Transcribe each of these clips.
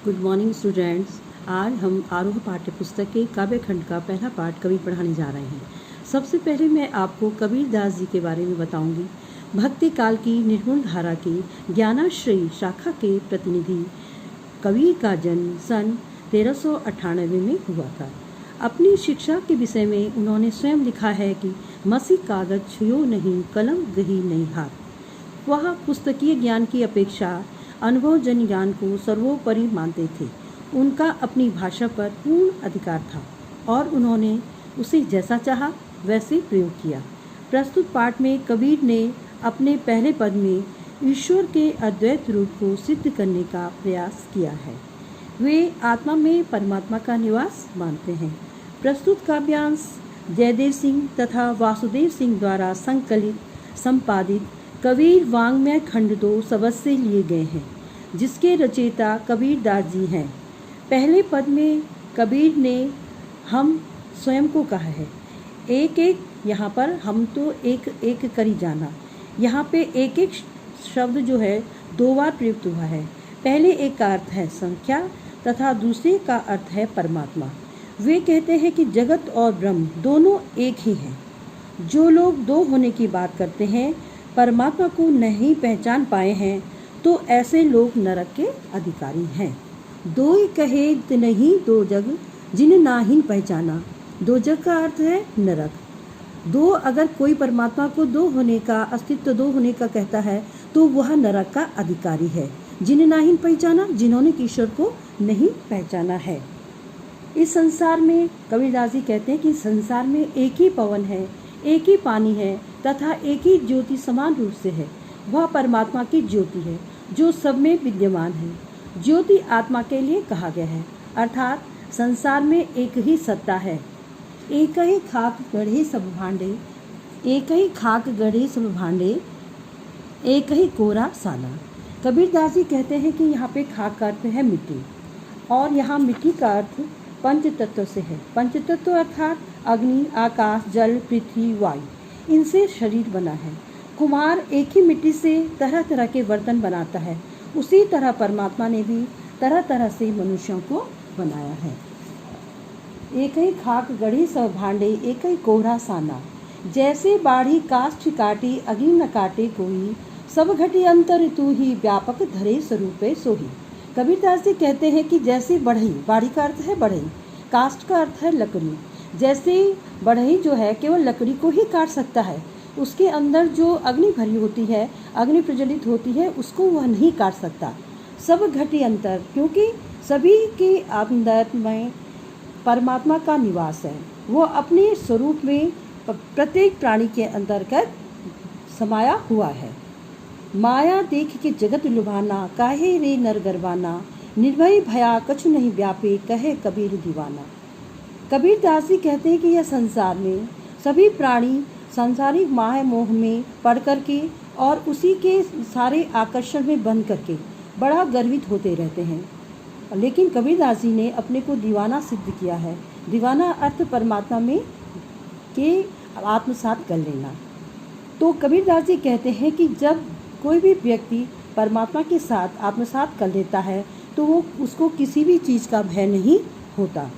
Good morning students. आज हम आरोह पाठ्य पुस्तक के काव्य खंड का पहला पाठ कवि पढ़ाने जा रहे हैं। सबसे पहले मैं आपको कबीर दास जी के बारे में बताऊंगी। भक्ति काल की निर्गुण धारा की ज्ञानाश्रयी शाखा के प्रतिनिधि कबीर का जन्म सन 1398 में हुआ था। अपनी शिक्षा के विषय में उन्होंने स्वयं लिखा है कि मसी कागज छुयो नहीं, कलम गही नहीं हाथ। वह पुस्तकीय ज्ञान की अपेक्षा अनुभवजन्य ज्ञान को सर्वोपरि मानते थे। उनका अपनी भाषा पर पूर्ण अधिकार था और उन्होंने उसे जैसा चाहा वैसे प्रयोग किया। प्रस्तुत पाठ में कबीर ने अपने पहले पद में ईश्वर के अद्वैत रूप को सिद्ध करने का प्रयास किया है। वे आत्मा में परमात्मा का निवास मानते हैं। प्रस्तुत काव्यांश जयदेव सिंह तथा वासुदेव सिंह द्वारा संकलित संपादित कबीर वाङ्मय खंड 2 सबद से लिए गए हैं, जिसके रचयिता कबीर दास जी हैं। पहले पद में कबीर ने हम स्वयं को कहा है। एक एक यहाँ पर हम तो एक एक करी जाना, यहाँ पे एक एक शब्द जो है 2 बार प्रयुक्त हुआ है। पहले एक का अर्थ है संख्या तथा दूसरे का अर्थ है परमात्मा। वे कहते हैं कि जगत और ब्रह्म दोनों एक ही हैं। जो लोग 2 होने की बात करते हैं, परमात्मा को नहीं पहचान पाए हैं, तो ऐसे लोग नरक के अधिकारी हैं। 2 कहे नहीं 2 जग, जिन नाहिन पहचाना। 2 जग का अर्थ है नरक। 2 अगर कोई परमात्मा को 2 होने का अस्तित्व 2 होने का कहता है, तो वह नरक का अधिकारी है। जिन नाहिन पहचाना, जिन्होंने ईश्वर को नहीं पहचाना है। इस संसार में कबीरदास जी कहते हैं कि संसार में एक ही पवन है, एक ही पानी है तथा एक ही ज्योति समान रूप से है। वह परमात्मा की ज्योति है जो सब में विद्यमान है। ज्योति आत्मा के लिए कहा गया है, अर्थात संसार में एक ही सत्ता है। एक ही खाक गढ़े सब भांडे, एक ही खाक गढ़े सब भांडे, एक ही कोरा साना। कबीरदास जी कहते हैं कि यहाँ पे खाक का अर्थ है मिट्टी, और यहाँ मिट्टी का अर्थ पंच तत्व से है। पंच तत्व अर्थात अग्नि, आकाश, जल, पृथ्वी, वायु, इनसे शरीर बना है। कुम्हार एक ही मिट्टी से तरह तरह के बर्तन बनाता है, उसी तरह परमात्मा ने भी तरह तरह से मनुष्यों को बनाया है। एक ही खाक गढ़ी सब भांडे, एक ही कोहरा साना। जैसे बाढ़ी काष्ठ काटी, अग्नि न काटे कोई, सब घटी अंतर तू ही, व्यापक धरे स्वरूपे सोही। कबीरदास जी कहते हैं कि जैसे बढ़ई, बाढ़ी का अर्थ है बढ़ई, काष्ठ का अर्थ है लकड़ी। जैसे बढ़ई जो है केवल लकड़ी को ही काट सकता है, उसके अंदर जो अग्नि भरी होती है, अग्नि प्रज्वलित होती है, उसको वह नहीं काट सकता। सब घटी अंतर, क्योंकि सभी के अंदर में परमात्मा का निवास है। वो अपने स्वरूप में प्रत्येक प्राणी के अंतर्गत समाया हुआ है। माया देख के जगत लुभाना, काहे रे नर गरबाना, निर्भय भया कछु नहीं व्यापे, कहे कबीर दीवाना। कबीर दास जी कहते हैं कि यह संसार में सभी प्राणी सांसारिक माया मोह में पड़ करके और उसी के सारे आकर्षण में बंध करके बड़ा गर्वित होते रहते हैं, लेकिन कबीर दास जी ने अपने को दीवाना सिद्ध किया है। दीवाना अर्थ परमात्मा में के आत्मसात कर लेना। तो कबीर दास जी कहते हैं कि जब कोई भी व्यक्ति परमात्मा के साथ आत्मसात कर लेता है, तो वो उसको किसी भी चीज़ का भय नहीं होता।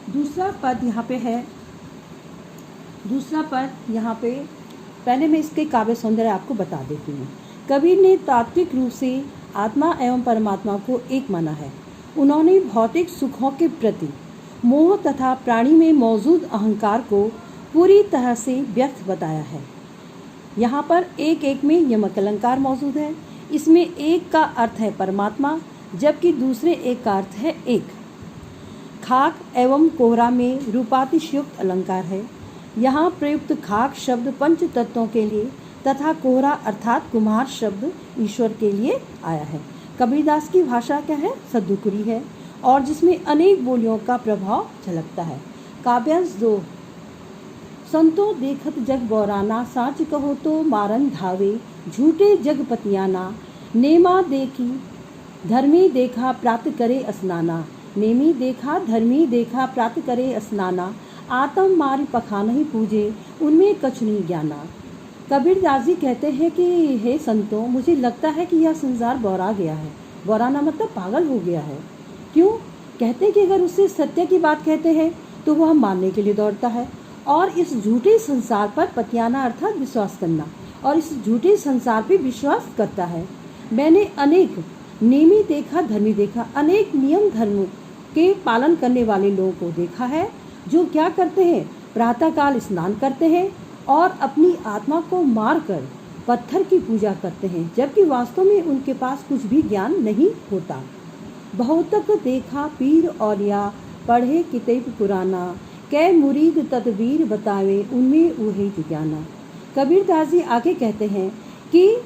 दूसरा पद यहाँ पे पहले मैं इसके काव्य सौंदर्य आपको बता देती हूँ। कबीर ने तात्विक रूप से आत्मा एवं परमात्मा को एक माना है। उन्होंने भौतिक सुखों के प्रति मोह तथा प्राणी में मौजूद अहंकार को पूरी तरह से व्यर्थ बताया है। यहाँ पर एक एक में यमक अलंकार मौजूद है। इसमें एक का अर्थ है परमात्मा, जबकि दूसरे एक का अर्थ है एक। खाक एवं कोहरा में रूपातिशयुक्त अलंकार है। यहाँ प्रयुक्त खाक शब्द पंच तत्वों के लिए तथा कोहरा अर्थात कुम्हार शब्द ईश्वर के लिए आया है। कबीरदास की भाषा क्या है? सद्दुकुरी है, और जिसमें अनेक बोलियों का प्रभाव झलकता है। काव्यांश 2। संतो देखत जग बौराना, साच कहो तो मारन धावे, झूठे जग पतियाना, नेमा देखी धर्मी देखा प्राप्त करे स्नाना, नेमी देखा धर्मी देखा प्राप्त करे स्नाना, आत्म मार पखान ही पूजे, उनमें कछु नहीं ज्ञाना। कबीरदास जी कहते हैं कि हे संतों, मुझे लगता है कि यह संसार बौरा गया है। बौराना मतलब पागल हो गया है। क्यों? कहते हैं कि अगर उससे सत्य की बात कहते हैं तो वह मानने के लिए दौड़ता है। और इस झूठे संसार पर पतियाना अर्थात विश्वास करना, और इस झूठे संसार पे विश्वास करता है। मैंने अनेक नेमी देखा, धर्मी देखा, अनेक नियम धर्म के पालन करने वाले लोगों को देखा है, जो क्या करते हैं, प्रातःकाल स्नान करते हैं और अपनी आत्मा को मारकर पत्थर की पूजा करते हैं, जबकि वास्तव में उनके पास कुछ भी ज्ञान नहीं होता। बहुतक देखा पीर औलिया, पढ़े किताब पुराना, कै मुरीद तदबीर बतावे, उनमें उहे जुगाना। कबीरदास जी आगे कहते हैं कि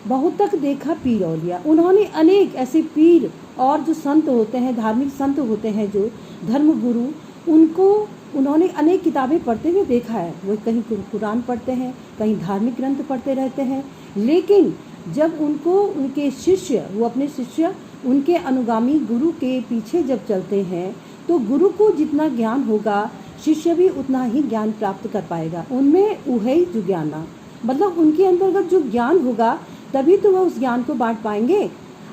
बहुतक देखा पीर औलिया, उन्होंने अनेक ऐसे पीर और जो संत होते हैं, धार्मिक संत होते हैं, जो धर्म गुरु, उनको उन्होंने अनेक किताबें पढ़ते हुए देखा है। वो कहीं कुरान पढ़ते हैं, कहीं धार्मिक ग्रंथ पढ़ते रहते हैं, लेकिन जब उनको उनके शिष्य, वो अपने शिष्य, उनके अनुगामी गुरु के पीछे जब चलते हैं तो गुरु को जितना ज्ञान होगा शिष्य भी उतना ही ज्ञान प्राप्त कर पाएगा। उनमें उहै जुज्ञाना, मतलब उनके अंतर्गत जो ज्ञान होगा तभी तो वह उस ज्ञान को बांट पाएंगे।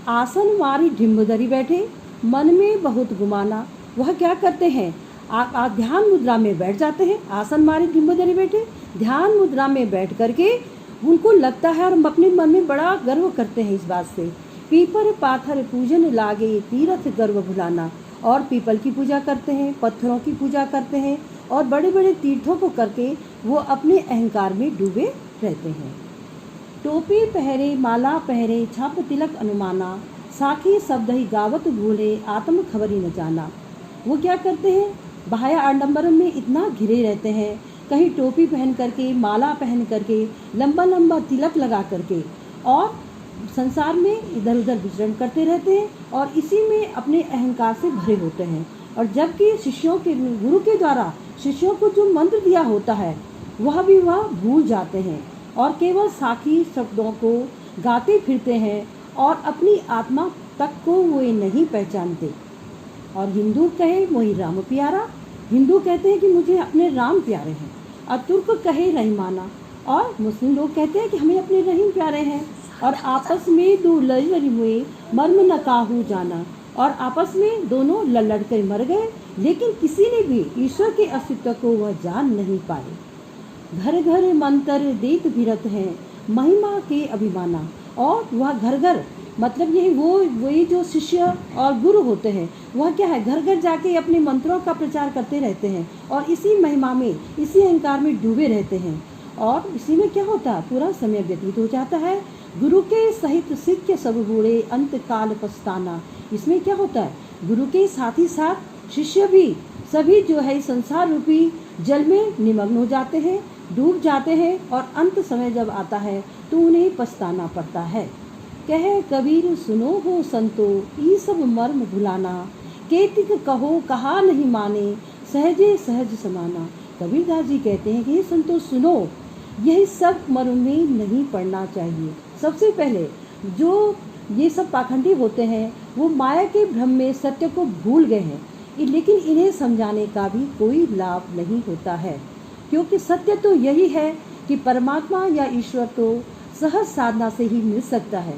आसन मारी ढिम्बधरी बैठे, मन में बहुत गुमाना, वह क्या करते हैं, ध्यान मुद्रा में बैठ जाते हैं। आसन मारी ढिम्बधरी बैठे, ध्यान मुद्रा में बैठ करके उनको लगता है और अपने मन में बड़ा गर्व करते हैं इस बात से। पीपर पाथर पूजन लागे, तीर्थ गर्व भुलाना, और पीपल की पूजा करते हैं, पत्थरों की पूजा करते हैं और बड़े बड़े तीर्थों को करके वो अपने अहंकार में डूबे रहते हैं। टोपी पहरे, माला पहरे, छाप तिलक अनुमाना, साखी शब्द ही गावत भूले, आत्म खबरी न जाना। वो क्या करते हैं, बाह्य आडंबरन में इतना घिरे रहते हैं, कहीं टोपी पहन करके, माला पहन करके, लंबा लंबा तिलक लगा करके, और संसार में इधर उधर विचरण करते रहते हैं और इसी में अपने अहंकार से भरे होते हैं। और जबकि शिष्यों के, गुरु के द्वारा शिष्यों को जो मंत्र दिया होता है वह भी वह भूल जाते हैं और केवल साखी शब्दों को गाते फिरते हैं और अपनी आत्मा तक को वे नहीं पहचानते। और हिंदू कहे मोहि राम प्यारा, हिंदू कहते हैं कि मुझे अपने राम प्यारे हैं, और तुर्क कहे रहीमाना, और मुस्लिम लोग कहते हैं कि हमें अपने रहीम प्यारे हैं। और आपस में दो लड़ी हुए, मर्म न काहू जाना, और आपस में दोनों लड़ कर मर गए, लेकिन किसी ने भी ईश्वर के अस्तित्व को वह जान नहीं पाए। घर घर मंत्र देत विरत हैं, महिमा के अभिमाना, और वह घर घर, मतलब यही वही जो शिष्य और गुरु होते हैं वह क्या है, घर घर जाके अपने मंत्रों का प्रचार करते रहते हैं और इसी महिमा में, इसी अहंकार में डूबे रहते हैं। और इसी में क्या होता है, पूरा समय व्यतीत हो जाता है। गुरु के सहित सिक्ख सब बूढ़े, अंत काल पछताना। इसमें क्या होता है, गुरु के साथ ही साथ शिष्य भी सभी जो है संसार रूपी जल में निमग्न हो जाते हैं, डूब जाते हैं, और अंत समय जब आता है तो उन्हें पछताना पड़ता है। कहे कबीर सुनो हो संतो, ई सब मर्म भुलाना, केतिक कहो कहा नहीं माने, सहजे सहज समाना। कबीरदास जी कहते हैं कि संतो सुनो, यही सब मर्म में नहीं पड़ना चाहिए। सबसे पहले जो ये सब पाखंडी होते हैं वो माया के भ्रम में सत्य को भूल गए हैं, लेकिन इन्हें समझाने का भी कोई लाभ नहीं होता है, क्योंकि सत्य तो यही है कि परमात्मा या ईश्वर तो सहज साधना से ही मिल सकता है,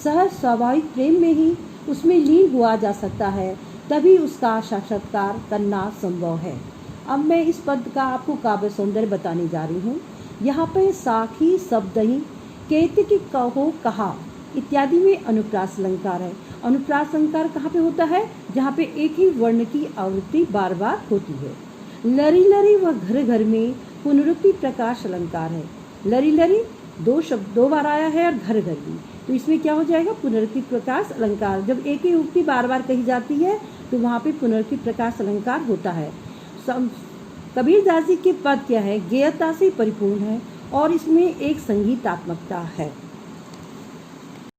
सहज स्वाभाविक प्रेम में ही उसमें लीन हुआ जा सकता है, तभी उसका साक्षात्कार करना संभव है। अब मैं इस पद का आपको काव्य सौंदर्य बताने जा रही हूँ। यहाँ पे साखी शब्द ही, केतिक कहो कहा इत्यादि में अनुप्रास अलंकार है। अनुप्रास अलंकार कहाँ पे होता है, जहाँ पे एक ही वर्ण की आवृत्ति बार बार होती है। लरी लरी व घर घर में पुनरुक्ति प्रकाश अलंकार है। लरी लरी दो शब्द दो बार आया है और घर घर भी, तो इसमें क्या हो जाएगा, पुनरुक्ति प्रकाश अलंकार। जब एक ही उक्ति बार बार कही जाती है तो वहाँ पे पुनरुक्ति प्रकाश अलंकार होता है। कबीरदास जी के पद क्या है, गेयता से परिपूर्ण है और इसमें एक संगीतात्मकता है।